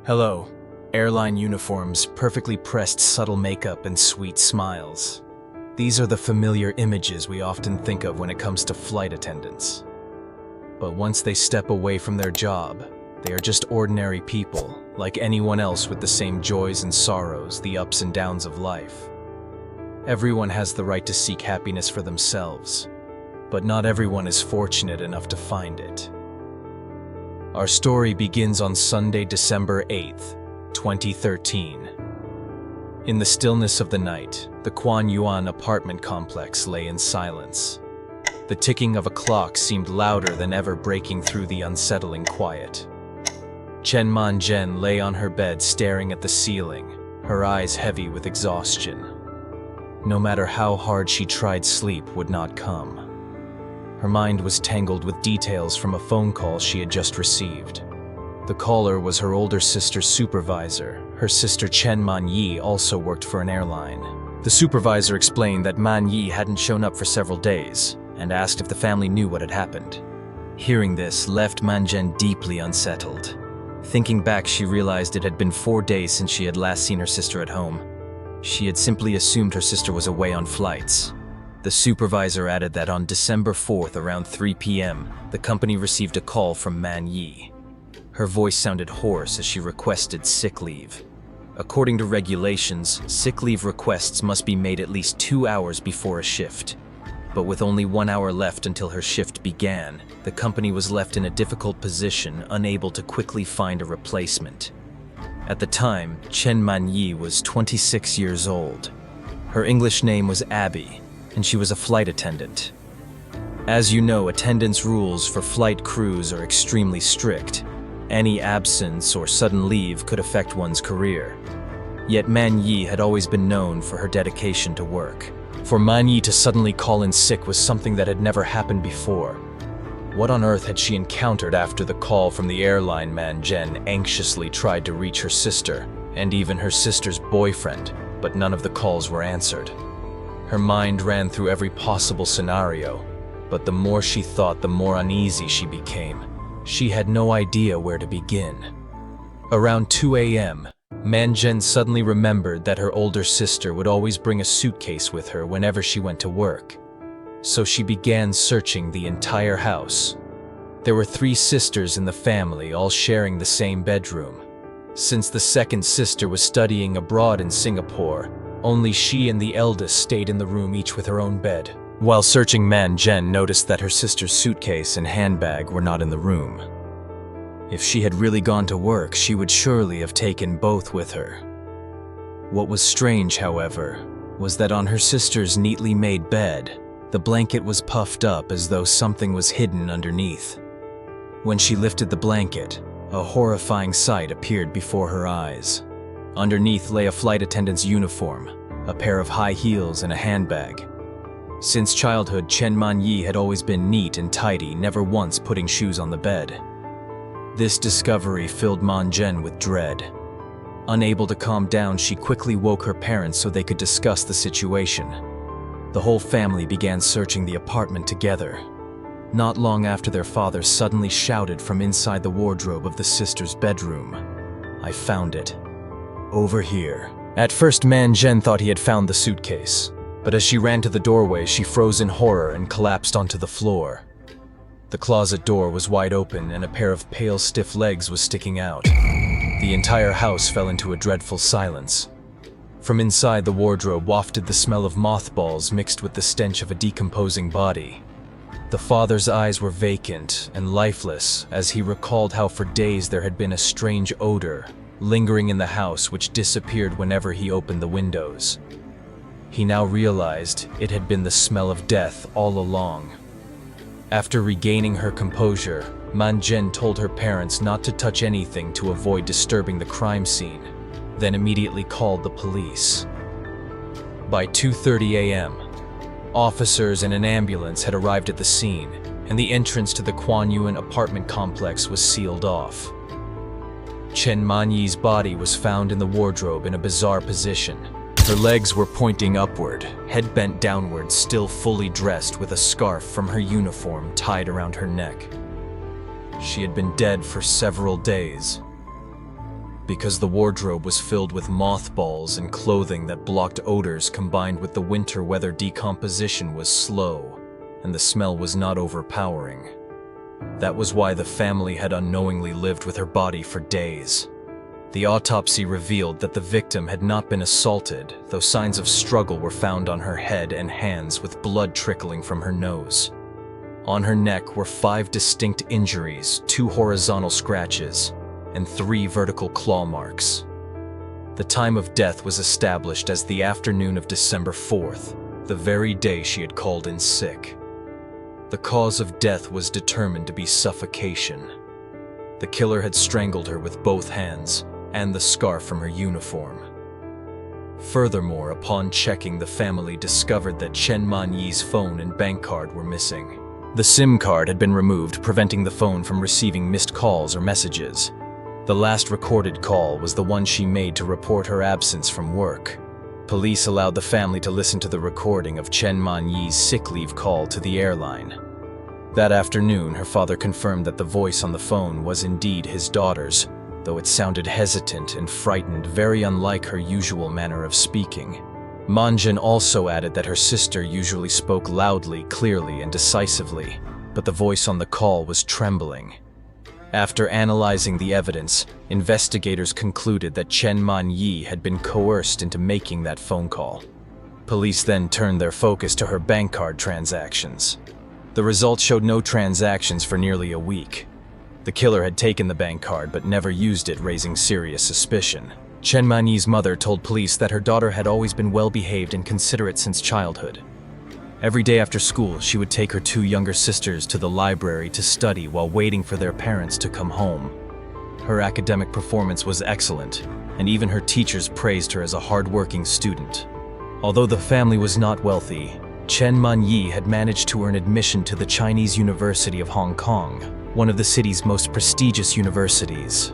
Hello. Airline uniforms, perfectly pressed subtle makeup, and sweet smiles. These are the familiar images we often think of when it comes to flight attendants. But once they step away from their job, they are just ordinary people, like anyone else with the same joys and sorrows, the ups and downs of life. Everyone has the right to seek happiness for themselves, but not everyone is fortunate enough to find it. Our story begins on Sunday, December 8th, 2013. In the stillness of the night, the Quan Yuan apartment complex lay in silence. The ticking of a clock seemed louder than ever, breaking through the unsettling quiet. Chen Manzhen lay on her bed staring at the ceiling, her eyes heavy with exhaustion. No matter how hard she tried, sleep would not come. Her mind was tangled with details from a phone call she had just received. The caller was her older sister's supervisor. Her sister Chen Manyi also worked for an airline. The supervisor explained that Manyi hadn't shown up for several days and asked if the family knew what had happened. Hearing this left Manzhen deeply unsettled. Thinking back, she realized it had been 4 days since she had last seen her sister at home. She had simply assumed her sister was away on flights. The supervisor added that on December 4th around 3 p.m., the company received a call from Manyi. Her voice sounded hoarse as she requested sick leave. According to regulations, sick leave requests must be made at least 2 hours before a shift. But with only 1 hour left until her shift began, the company was left in a difficult position, unable to quickly find a replacement. At the time, Chen Manyi was 26 years old. Her English name was Abby, and she was a flight attendant. As you know, attendance rules for flight crews are extremely strict. Any absence or sudden leave could affect one's career. Yet Manyi had always been known for her dedication to work. For Manyi to suddenly call in sick was something that had never happened before. What on earth had she encountered after the call from the airline? Manzhen anxiously tried to reach her sister, and even her sister's boyfriend, but none of the calls were answered. Her mind ran through every possible scenario, but the more she thought, the more uneasy she became. She had no idea where to begin. Around 2 a.m., Manzhen suddenly remembered that her older sister would always bring a suitcase with her whenever she went to work. So she began searching the entire house. There were 3 sisters in the family, all sharing the same bedroom. Since the second sister was studying abroad in Singapore, only she and the eldest stayed in the room, each with her own bed. While searching, Manzhen noticed that her sister's suitcase and handbag were not in the room. If she had really gone to work, she would surely have taken both with her. What was strange, however, was that on her sister's neatly made bed, the blanket was puffed up as though something was hidden underneath. When she lifted the blanket, a horrifying sight appeared before her eyes. Underneath lay a flight attendant's uniform, a pair of high heels, and a handbag. Since childhood, Chen Manyi had always been neat and tidy, never once putting shoes on the bed. This discovery filled Manzhen with dread. Unable to calm down, she quickly woke her parents so they could discuss the situation. The whole family began searching the apartment together. Not long after, their father suddenly shouted from inside the wardrobe of the sister's bedroom, "I found it. Over here." At first, Manzhen thought he had found the suitcase, but as she ran to the doorway, she froze in horror and collapsed onto the floor. The closet door was wide open and a pair of pale, stiff legs was sticking out. The entire house fell into a dreadful silence. From inside, the wardrobe wafted the smell of mothballs mixed with the stench of a decomposing body. The father's eyes were vacant and lifeless as he recalled how for days there had been a strange odor lingering in the house which disappeared whenever he opened the windows. He now realized it had been the smell of death all along. After regaining her composure, Manzhen told her parents not to touch anything to avoid disturbing the crime scene, then immediately called the police. By 2:30 a.m., officers and an ambulance had arrived at the scene, and the entrance to the Quan Yuan apartment complex was sealed off. Chen Manyi's body was found in the wardrobe in a bizarre position. Her legs were pointing upward, head bent downward, still fully dressed with a scarf from her uniform tied around her neck. She had been dead for several days. because the wardrobe was filled with mothballs and clothing that blocked odors combined with the winter weather. Decomposition was slow, and the smell was not overpowering. That was why the family had unknowingly lived with her body for days. The autopsy revealed that the victim had not been assaulted, though signs of struggle were found on her head and hands with blood trickling from her nose. On her neck were 5 distinct injuries, 2 horizontal scratches, and 3 vertical claw marks. The time of death was established as the afternoon of December 4th, the very day she had called in sick. The cause of death was determined to be suffocation. The killer had strangled her with both hands and the scarf from her uniform. Furthermore, upon checking, the family discovered that Chen Manyi's phone and bank card were missing. The SIM card had been removed, preventing the phone from receiving missed calls or messages. The last recorded call was the one she made to report her absence from work. Police allowed the family to listen to the recording of Chen Manyi's sick leave call to the airline. That afternoon, her father confirmed that the voice on the phone was indeed his daughter's, though it sounded hesitant and frightened, very unlike her usual manner of speaking. Manjin also added that her sister usually spoke loudly, clearly, and decisively, but the voice on the call was trembling. After analyzing the evidence, investigators concluded that Chen Manyi had been coerced into making that phone call. Police then turned their focus to her bank card transactions. The results showed no transactions for nearly a week. The killer had taken the bank card but never used it, raising serious suspicion. Chen Manyi's mother told police that her daughter had always been well-behaved and considerate since childhood. Every day after school, she would take her 2 younger sisters to the library to study while waiting for their parents to come home. Her academic performance was excellent, and even her teachers praised her as a hard-working student. Although the family was not wealthy, Chen Manyi had managed to earn admission to the Chinese University of Hong Kong, one of the city's most prestigious universities.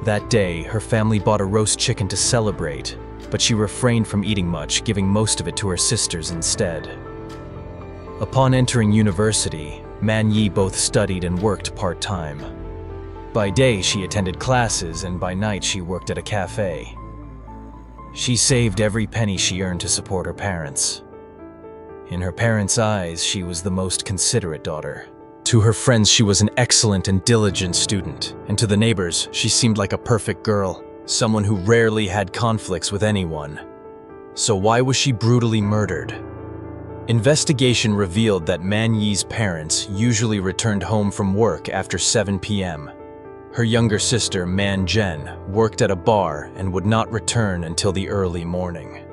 That day, her family bought a roast chicken to celebrate, but she refrained from eating much, giving most of it to her sisters instead. Upon entering university, Manyi both studied and worked part-time. By day, she attended classes, and by night she worked at a cafe. She saved every penny she earned to support her parents. In her parents' eyes, she was the most considerate daughter. To her friends, she was an excellent and diligent student, and to the neighbors, she seemed like a perfect girl, someone who rarely had conflicts with anyone. So why was she brutally murdered? Investigation revealed that Manyi's parents usually returned home from work after 7 p.m. Her younger sister, Manjen, worked at a bar and would not return until the early morning.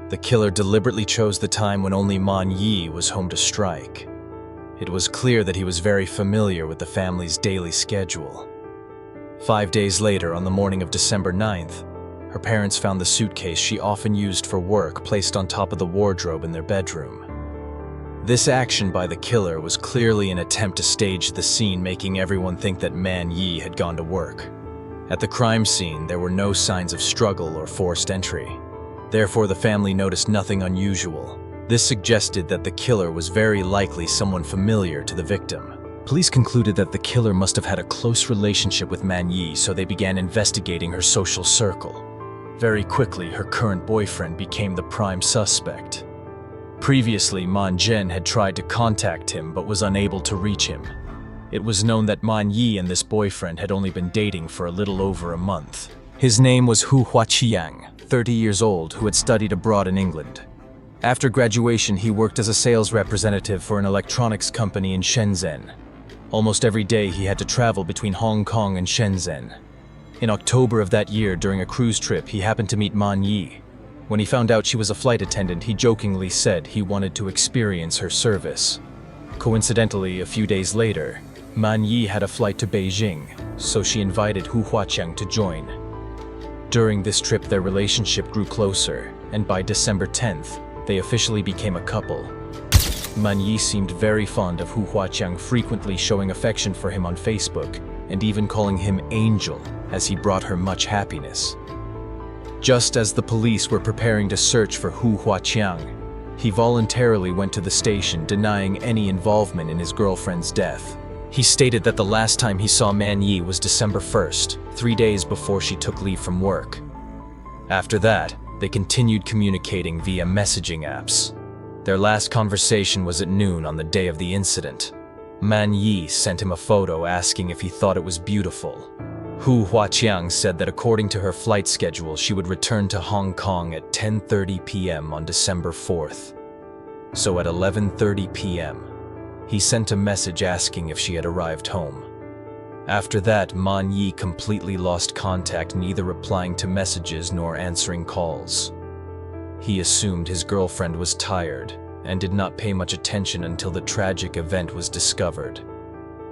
The killer deliberately chose the time when only Manyi was home to strike. It was clear that he was very familiar with the family's daily schedule. 5 days later, on the morning of December 9th, her parents found the suitcase she often used for work placed on top of the wardrobe in their bedroom. This action by the killer was clearly an attempt to stage the scene, making everyone think that Manyi had gone to work. At the crime scene, there were no signs of struggle or forced entry. Therefore, the family noticed nothing unusual. This suggested that the killer was very likely someone familiar to the victim. Police concluded that the killer must have had a close relationship with Manyi, so they began investigating her social circle. Very quickly, her current boyfriend became the prime suspect. Previously, Manjen had tried to contact him but was unable to reach him. It was known that Manyi and this boyfriend had only been dating for a little over a month. His name was Hu Huaqiang, 30 years old, who had studied abroad in England. After graduation, he worked as a sales representative for an electronics company in Shenzhen. Almost every day, he had to travel between Hong Kong and Shenzhen. In October of that year, during a cruise trip, he happened to meet Manyi. When he found out she was a flight attendant, he jokingly said he wanted to experience her service. Coincidentally, a few days later, Manyi had a flight to Beijing, so she invited Hu Huaqiang to join. During this trip, their relationship grew closer, and by December 10th, they officially became a couple. Manyi seemed very fond of Hu Huaqiang, frequently showing affection for him on Facebook, and even calling him Angel, as he brought her much happiness. Just as the police were preparing to search for Hu Huaqiang, he voluntarily went to the station, denying any involvement in his girlfriend's death. He stated that the last time he saw Man Yi was December 1st, 3 days before she took leave from work. After that, they continued communicating via messaging apps. Their last conversation was at noon on the day of the incident. Man Yi sent him a photo asking if he thought it was beautiful. Hu Huaqiang said that according to her flight schedule, she would return to Hong Kong at 10:30 p.m. on December 4th. So at 11:30 p.m., he sent a message asking if she had arrived home. After that, Man Yi completely lost contact, neither replying to messages nor answering calls. He assumed his girlfriend was tired and did not pay much attention until the tragic event was discovered.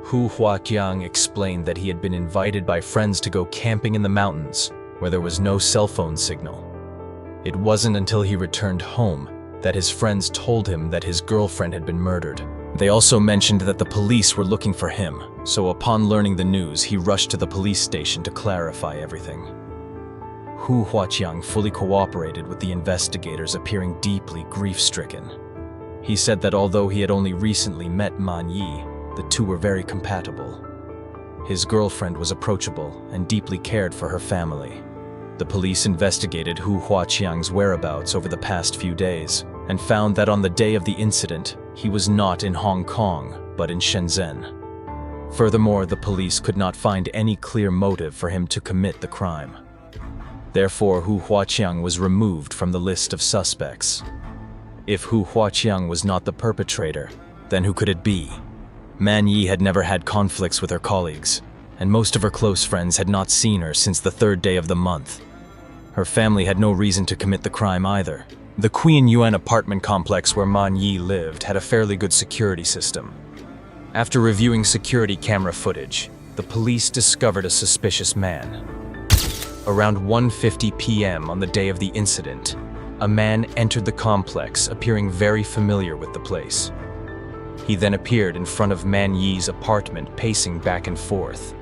Hu Huaqiang explained that he had been invited by friends to go camping in the mountains, where there was no cell phone signal. It wasn't until he returned home that his friends told him that his girlfriend had been murdered. They also mentioned that the police were looking for him, so upon learning the news, he rushed to the police station to clarify everything. Hu Huaqiang fully cooperated with the investigators, appearing deeply grief-stricken. He said that although he had only recently met Man Yi, the two were very compatible. His girlfriend was approachable and deeply cared for her family. The police investigated Hu Huaqiang's whereabouts over the past few days and found that on the day of the incident, he was not in Hong Kong, but in Shenzhen. Furthermore, the police could not find any clear motive for him to commit the crime. Therefore, Hu Huaqiang was removed from the list of suspects. If Hu Huaqiang was not the perpetrator, then who could it be? Man Yi had never had conflicts with her colleagues, and most of her close friends had not seen her since the 3rd day of the month. Her family had no reason to commit the crime either. The Queen Yuan apartment complex where Man Yi lived had a fairly good security system. After reviewing security camera footage, the police discovered a suspicious man. Around 1:50 p.m. on the day of the incident, a man entered the complex, appearing very familiar with the place. He then appeared in front of Man Yi's apartment, pacing back and forth.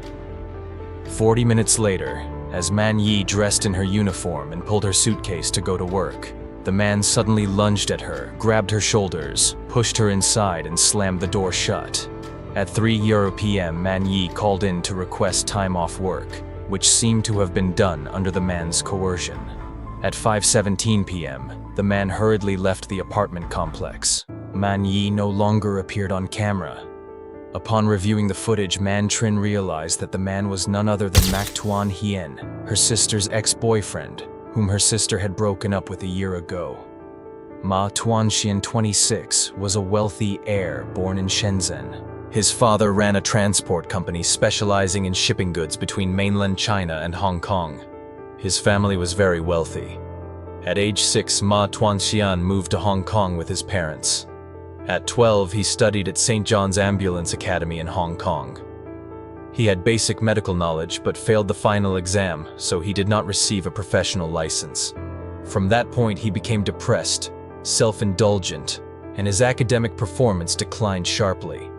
40 minutes later, as Man Yi dressed in her uniform and pulled her suitcase to go to work, the man suddenly lunged at her, grabbed her shoulders, pushed her inside, and slammed the door shut. At 3 p.m., Man Yi called in to request time off work, which seemed to have been done under the man's coercion. At 5:17 p.m., the man hurriedly left the apartment complex. Man Yi no longer appeared on camera. Upon reviewing the footage, Man Trin realized that the man was none other than Mak Tuan Hien, her sister's ex-boyfriend, whom her sister had broken up with a year ago. Ma Tuanxian, 26, was a wealthy heir born in Shenzhen. His father ran a transport company specializing in shipping goods between mainland China and Hong Kong. His family was very wealthy. At age 6, Ma Tuanxian moved to Hong Kong with his parents. At 12, he studied at St. John's Ambulance Academy in Hong Kong. He had basic medical knowledge but failed the final exam, so he did not receive a professional license. From that point, he became depressed, self-indulgent, and his academic performance declined sharply.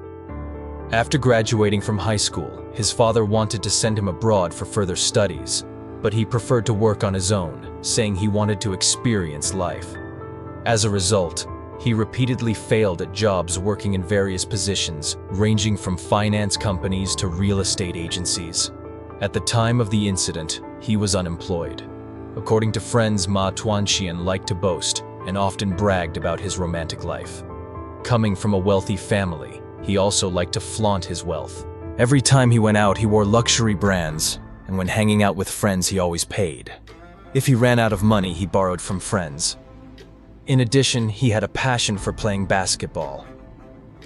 After graduating from high school, his father wanted to send him abroad for further studies, but he preferred to work on his own, saying he wanted to experience life. As a result, he repeatedly failed at jobs working in various positions, ranging from finance companies to real estate agencies. At the time of the incident, he was unemployed. According to friends, Ma Tuanxian liked to boast and often bragged about his romantic life. Coming from a wealthy family, he also liked to flaunt his wealth. Every time he went out, he wore luxury brands, and when hanging out with friends, he always paid. If he ran out of money, he borrowed from friends. In addition, he had a passion for playing basketball.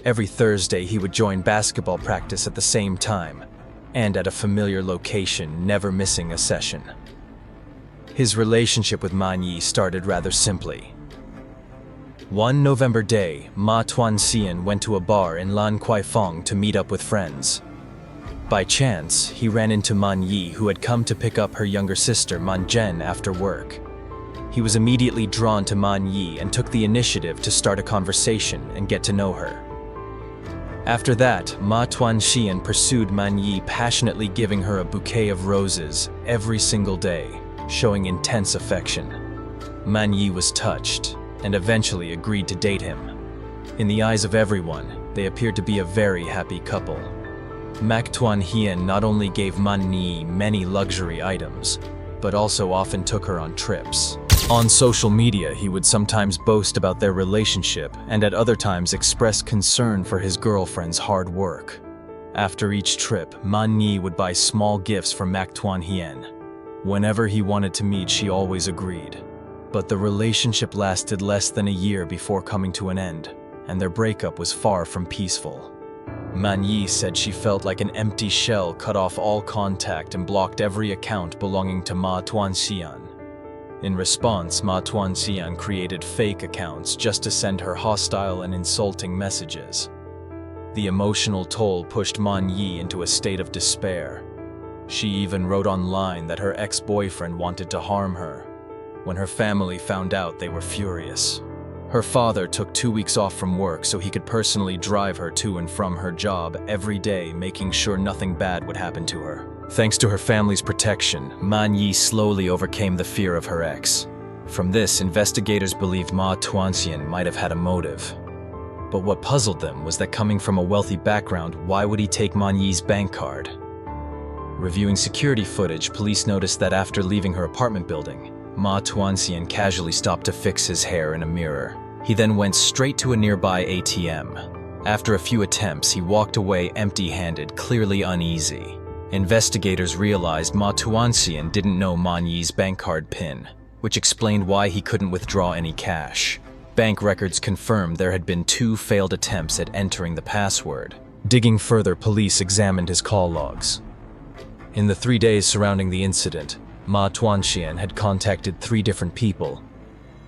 Every Thursday, he would join basketball practice at the same time, and at a familiar location, never missing a session. His relationship with Man Yi started rather simply. One November day, Ma Tuanxian went to a bar in Lan Kwai Fong to meet up with friends. By chance, he ran into Man Yi, who had come to pick up her younger sister, Man Zhen, after work. He was immediately drawn to Man Yi and took the initiative to start a conversation and get to know her. After that, Ma Tuanxian pursued Man Yi, passionately giving her a bouquet of roses every single day, showing intense affection. Man Yi was touched and eventually agreed to date him. In the eyes of everyone, they appeared to be a very happy couple. Mak Tuan Hien not only gave Man Yi many luxury items, but also often took her on trips. On social media, he would sometimes boast about their relationship and at other times express concern for his girlfriend's hard work. After each trip, Man Yi would buy small gifts for Mak Tuan Hien. Whenever he wanted to meet, she always agreed. But the relationship lasted less than a year before coming to an end, and their breakup was far from peaceful. Man Yi said she felt like an empty shell, cut off all contact and blocked every account belonging to Ma Tuan Xian. In response, Ma Tuan Xian created fake accounts just to send her hostile and insulting messages. The emotional toll pushed Man Yi into a state of despair. She even wrote online that her ex-boyfriend wanted to harm her. When her family found out, they were furious. Her father took 2 weeks off from work so he could personally drive her to and from her job every day, making sure nothing bad would happen to her. Thanks to her family's protection, Man Yi slowly overcame the fear of her ex. From this, investigators believed Ma Tuan Xian might have had a motive. But what puzzled them was that coming from a wealthy background, why would he take Man Yi's bank card? Reviewing security footage, police noticed that after leaving her apartment building, Ma Tuan Xian casually stopped to fix his hair in a mirror. He then went straight to a nearby ATM. After a few attempts, he walked away empty-handed, clearly uneasy. Investigators realized Ma Tuan Xian didn't know Man Yi's bank card PIN, which explained why he couldn't withdraw any cash. Bank records confirmed there had been 2 failed attempts at entering the password. Digging further, police examined his call logs. In the 3 days surrounding the incident, Ma Tuan Xian had contacted 3 different people.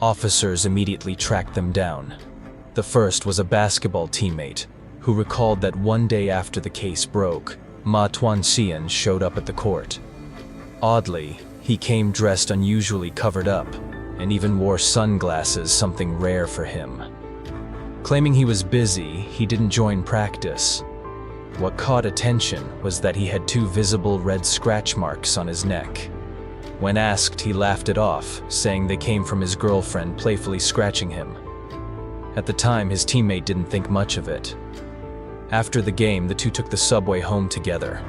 Officers immediately tracked them down. The first was a basketball teammate, who recalled that one day after the case broke, Ma Tuan Xian showed up at the court. Oddly, he came dressed unusually covered up, and even wore sunglasses, something rare for him. Claiming he was busy, he didn't join practice. What caught attention was that he had 2 visible red scratch marks on his neck. When asked, he laughed it off, saying they came from his girlfriend playfully scratching him. At the time, his teammate didn't think much of it. After the game, the 2 took the subway home together.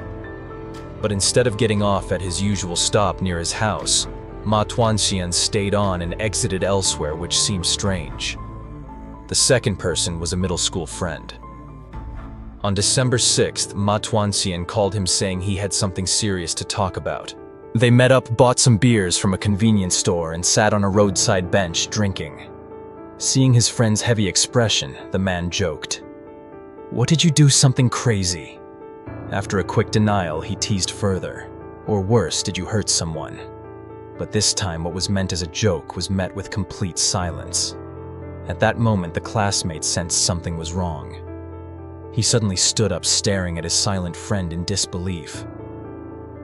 But instead of getting off at his usual stop near his house, Ma Tuan Xian stayed on and exited elsewhere, which seemed strange. The second person was a middle school friend. On December 6th, Ma Tuan Xian called him saying he had something serious to talk about. They met up, bought some beers from a convenience store, and sat on a roadside bench drinking. Seeing his friend's heavy expression, the man joked, "What did you do, something crazy?" After a quick denial, he teased further. "Or worse, did you hurt someone?" But this time, what was meant as a joke was met with complete silence. At that moment, the classmate sensed something was wrong. He suddenly stood up, staring at his silent friend in disbelief.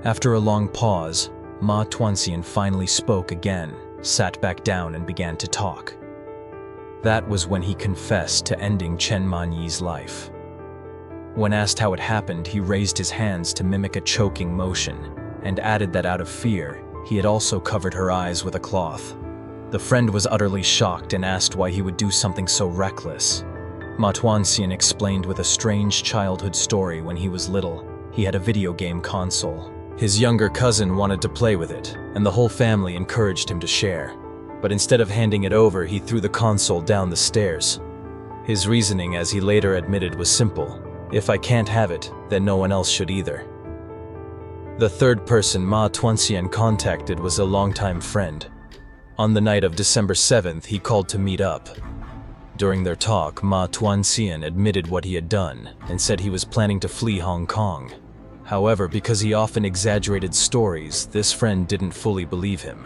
After a long pause, Ma Tuan Xian finally spoke again, sat back down, and began to talk. That was when he confessed to ending Chen Man Yi's life. When asked how it happened, he raised his hands to mimic a choking motion, and added that out of fear, he had also covered her eyes with a cloth. The friend was utterly shocked and asked why he would do something so reckless. Ma Tuan Xian explained with a strange childhood story. When he was little, he had a video game console. His younger cousin wanted to play with it, and the whole family encouraged him to share. But instead of handing it over, he threw the console down the stairs. His reasoning, as he later admitted, was simple. If I can't have it, then no one else should either. The third person Ma Tuan Xian contacted was a longtime friend. On the night of December 7th, he called to meet up. During their talk, Ma Tuan Xian admitted what he had done and said he was planning to flee Hong Kong. However, because he often exaggerated stories, this friend didn't fully believe him.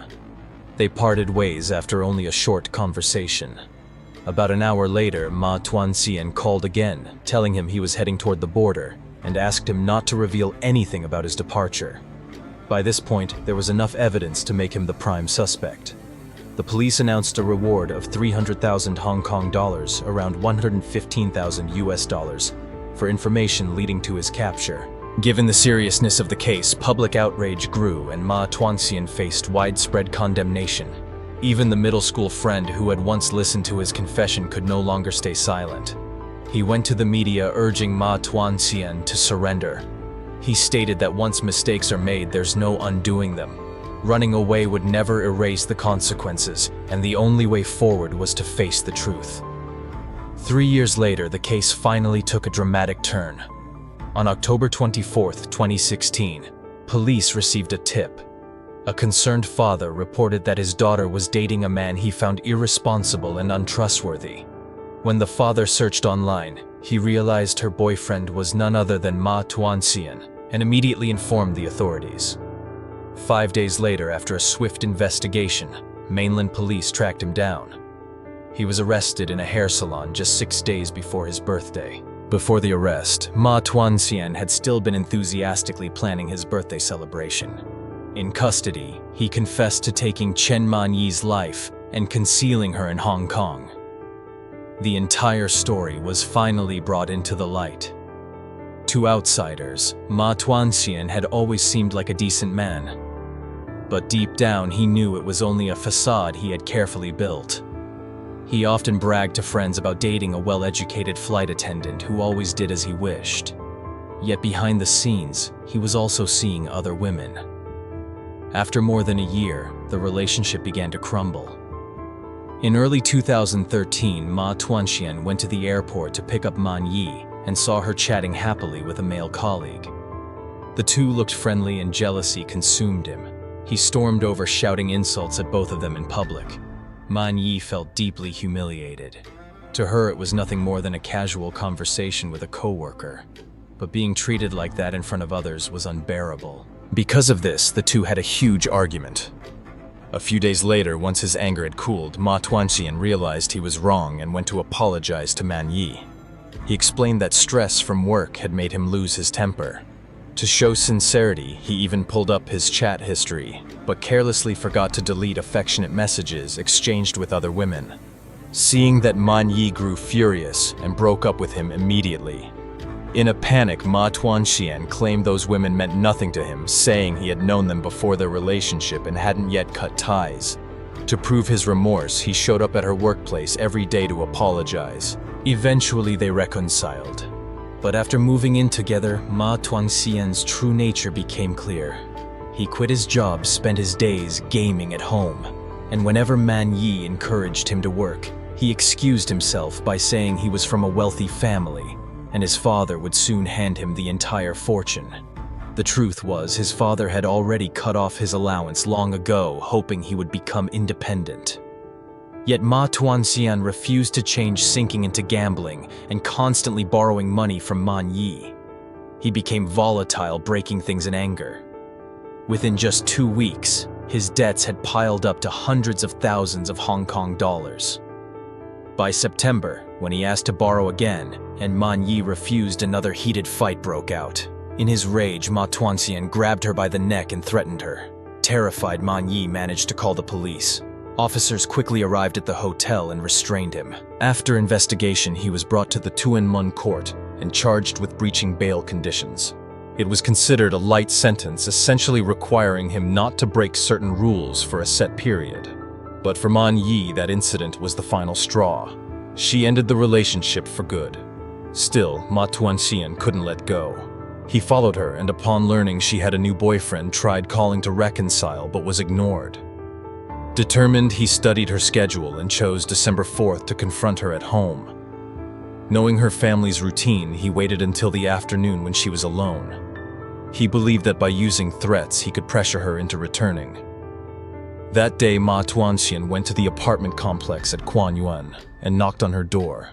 They parted ways after only a short conversation. About an hour later, Ma Tuan Xian called again, telling him he was heading toward the border, and asked him not to reveal anything about his departure. By this point, there was enough evidence to make him the prime suspect. The police announced a reward of 300,000 Hong Kong dollars, around 115,000 US dollars, for information leading to his capture. Given the seriousness of the case, public outrage grew and Ma Tuan Xian faced widespread condemnation. Even the middle school friend who had once listened to his confession could no longer stay silent. He went to the media urging Ma Tuan Xian to surrender. He stated that once mistakes are made, there's no undoing them. Running away would never erase the consequences, and the only way forward was to face the truth. 3 years later, the case finally took a dramatic turn. On October 24, 2016, police received a tip. A concerned father reported that his daughter was dating a man he found irresponsible and untrustworthy. When the father searched online, he realized her boyfriend was none other than Ma Tuanxian and immediately informed the authorities. 5 days later, after a swift investigation, mainland police tracked him down. He was arrested in a hair salon just 6 days before his birthday. Before the arrest, Ma Tuanxian had still been enthusiastically planning his birthday celebration. In custody, he confessed to taking Chen Manyi's life and concealing her in Hong Kong. The entire story was finally brought into the light. To outsiders, Ma Tuanxian had always seemed like a decent man. But deep down, he knew it was only a facade he had carefully built. He often bragged to friends about dating a well-educated flight attendant who always did as he wished. Yet behind the scenes, he was also seeing other women. After more than a year, the relationship began to crumble. In early 2013, Ma Tuanxian went to the airport to pick up Man Yi and saw her chatting happily with a male colleague. The two looked friendly and jealousy consumed him. He stormed over, shouting insults at both of them in public. Man Yi felt deeply humiliated. To her, it was nothing more than a casual conversation with a coworker. But being treated like that in front of others was unbearable. Because of this, the two had a huge argument. A few days later, once his anger had cooled, Ma Tuanxian realized he was wrong and went to apologize to Man Yi. He explained that stress from work had made him lose his temper. To show sincerity, he even pulled up his chat history, but carelessly forgot to delete affectionate messages exchanged with other women. Seeing that Man Yi grew furious and broke up with him immediately. In a panic, Ma Tuanxian claimed those women meant nothing to him, saying he had known them before their relationship and hadn't yet cut ties. To prove his remorse, he showed up at her workplace every day to apologize. Eventually, they reconciled. But after moving in together, Ma Tuanxian's true nature became clear. He quit his job, spent his days gaming at home, and whenever Man Yi encouraged him to work, he excused himself by saying he was from a wealthy family, and his father would soon hand him the entire fortune. The truth was, his father had already cut off his allowance long ago, hoping he would become independent. Yet Ma Tuanxian refused to change, sinking into gambling and constantly borrowing money from Man Yi. He became volatile, breaking things in anger. Within just 2 weeks, his debts had piled up to hundreds of thousands of Hong Kong dollars. By September, when he asked to borrow again, and Man Yi refused, another heated fight broke out. In his rage, Ma Tuanxian grabbed her by the neck and threatened her. Terrified, Man Yi managed to call the police. Officers quickly arrived at the hotel and restrained him. After investigation, he was brought to the Tuen Mun court and charged with breaching bail conditions. It was considered a light sentence, essentially requiring him not to break certain rules for a set period. But for Man Yi, that incident was the final straw. She ended the relationship for good. Still, Ma Tuanxian couldn't let go. He followed her, and upon learning she had a new boyfriend, tried calling to reconcile but was ignored. Determined, he studied her schedule and chose December 4th to confront her at home. Knowing her family's routine, he waited until the afternoon when she was alone. He believed that by using threats, he could pressure her into returning. That day, Ma Tuanxian went to the apartment complex at Quan Yuan and knocked on her door.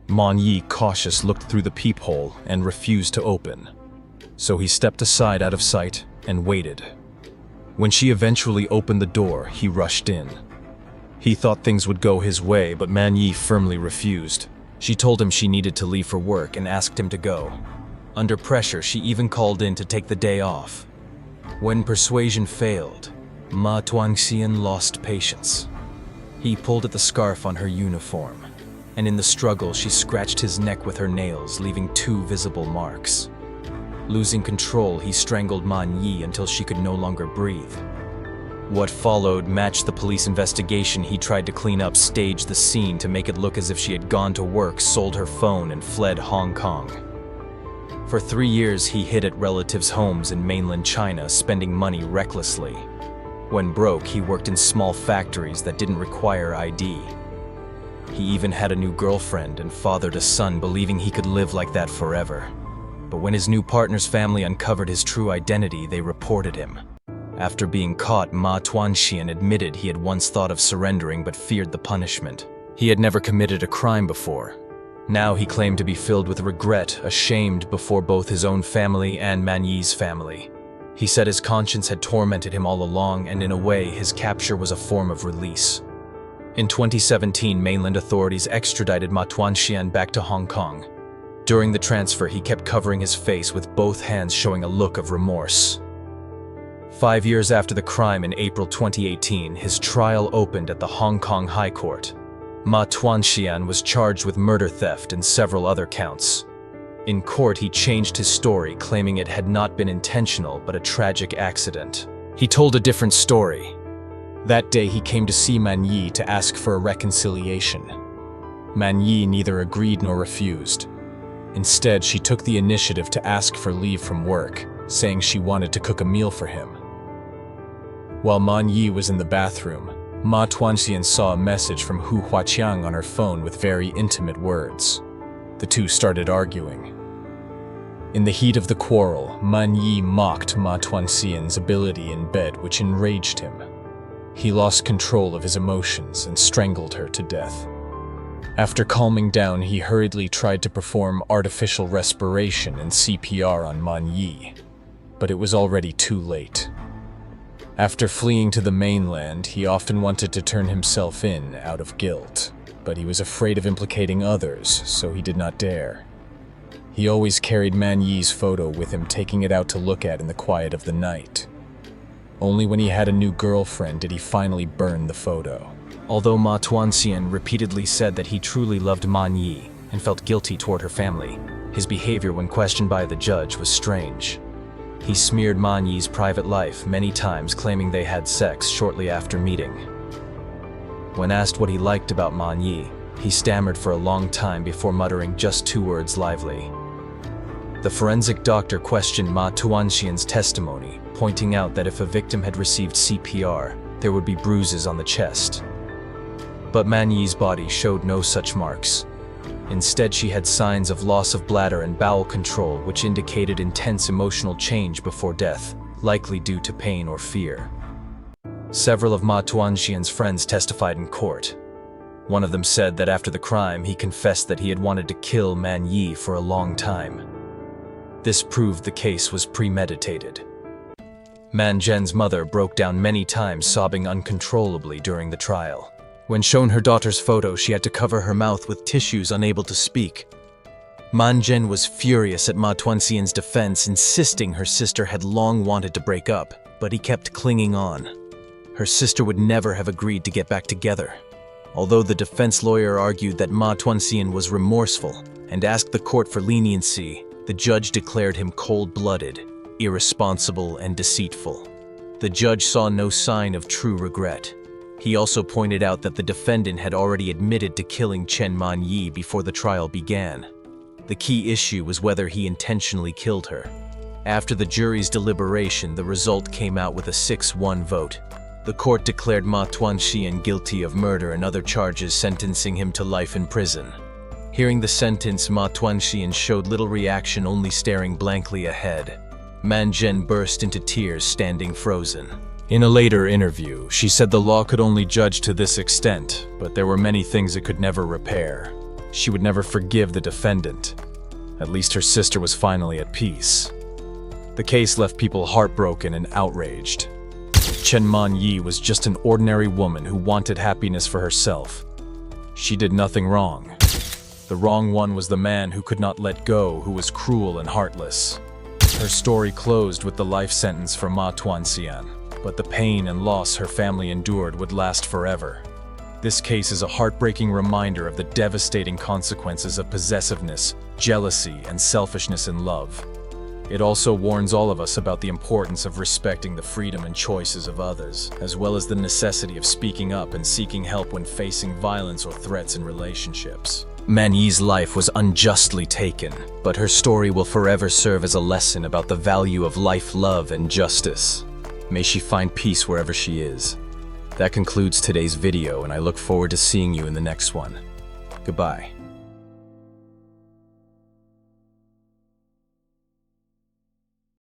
Man Yi, cautious, looked through the peephole and refused to open. So he stepped aside out of sight and waited. When she eventually opened the door, he rushed in. He thought things would go his way, but Man Yi firmly refused. She told him she needed to leave for work and asked him to go. Under pressure, she even called in to take the day off. When persuasion failed, Ma Tuanxian lost patience. He pulled at the scarf on her uniform, and in the struggle, she scratched his neck with her nails, leaving 2 visible marks. Losing control, he strangled Man Yi until she could no longer breathe. What followed matched the police investigation he tried to clean up, staged the scene to make it look as if she had gone to work, sold her phone, and fled Hong Kong. For 3 years, he hid at relatives' homes in mainland China, spending money recklessly. When broke, he worked in small factories that didn't require ID. He even had a new girlfriend and fathered a son, believing he could live like that forever. But when his new partner's family uncovered his true identity, they reported him. After being caught, Ma Tuanxian admitted he had once thought of surrendering but feared the punishment. He had never committed a crime before. Now he claimed to be filled with regret, ashamed before both his own family and Man Yi's family. He said his conscience had tormented him all along, and in a way, his capture was a form of release. In 2017, mainland authorities extradited Ma Tuanxian back to Hong Kong. During the transfer, he kept covering his face with both hands, showing a look of remorse. 5 years after the crime, in April 2018, his trial opened at the Hong Kong High Court. Ma Tuanxian was charged with murder, theft, and several other counts. In court, he changed his story, claiming it had not been intentional but a tragic accident. He told a different story. That day, he came to see Man Yi to ask for a reconciliation. Man Yi neither agreed nor refused. Instead, she took the initiative to ask for leave from work, saying she wanted to cook a meal for him. While Man Yi was in the bathroom, Ma Tuanxian saw a message from Hu Huaqiang on her phone with very intimate words. The two started arguing. In the heat of the quarrel, Man Yi mocked Ma Tuanxian's ability in bed, which enraged him. He lost control of his emotions and strangled her to death. After calming down, he hurriedly tried to perform artificial respiration and CPR on Man Yi, but it was already too late. After fleeing to the mainland, he often wanted to turn himself in out of guilt, but he was afraid of implicating others, so he did not dare. He always carried Man Yi's photo with him, taking it out to look at in the quiet of the night. Only when he had a new girlfriend did he finally burn the photo. Although Ma Tuanxian repeatedly said that he truly loved Man Yi and felt guilty toward her family, his behavior when questioned by the judge was strange. He smeared Man Yi's private life many times, claiming they had sex shortly after meeting. When asked what he liked about Man Yi, he stammered for a long time before muttering just 2 words lively. The forensic doctor questioned Ma Tuanxian's testimony, pointing out that if a victim had received CPR, there would be bruises on the chest. But Man Yi's body showed no such marks. Instead, she had signs of loss of bladder and bowel control, which indicated intense emotional change before death, likely due to pain or fear. Several of Ma Tuanxian's friends testified in court. One of them said that after the crime, he confessed that he had wanted to kill Man Yi for a long time. This proved the case was premeditated. Man Zhen's mother broke down many times, sobbing uncontrollably during the trial. When shown her daughter's photo, she had to cover her mouth with tissues, unable to speak. Man Zhen was furious at Ma Tuanxian's defense, insisting her sister had long wanted to break up, but he kept clinging on. Her sister would never have agreed to get back together. Although the defense lawyer argued that Ma Tuanxian was remorseful and asked the court for leniency, the judge declared him cold-blooded, irresponsible, and deceitful. The judge saw no sign of true regret. He also pointed out that the defendant had already admitted to killing Chen Man Yi before the trial began. The key issue was whether he intentionally killed her. After the jury's deliberation, the result came out with a 6-1 vote. The court declared Ma Tuanxian guilty of murder and other charges, sentencing him to life in prison. Hearing the sentence, Ma Tuanxian showed little reaction, only staring blankly ahead. Man Zhen burst into tears, standing frozen. In a later interview, she said the law could only judge to this extent, but there were many things it could never repair. She would never forgive the defendant. At least her sister was finally at peace. The case left people heartbroken and outraged. Chen Man Yi was just an ordinary woman who wanted happiness for herself. She did nothing wrong. The wrong one was the man who could not let go, who was cruel and heartless. Her story closed with the life sentence for Ma Tuanxian, but the pain and loss her family endured would last forever. This case is a heartbreaking reminder of the devastating consequences of possessiveness, jealousy, and selfishness in love. It also warns all of us about the importance of respecting the freedom and choices of others, as well as the necessity of speaking up and seeking help when facing violence or threats in relationships. Manyi's life was unjustly taken, but her story will forever serve as a lesson about the value of life, love, and justice. May she find peace wherever she is. That concludes today's video, and I look forward to seeing you in the next one. Goodbye.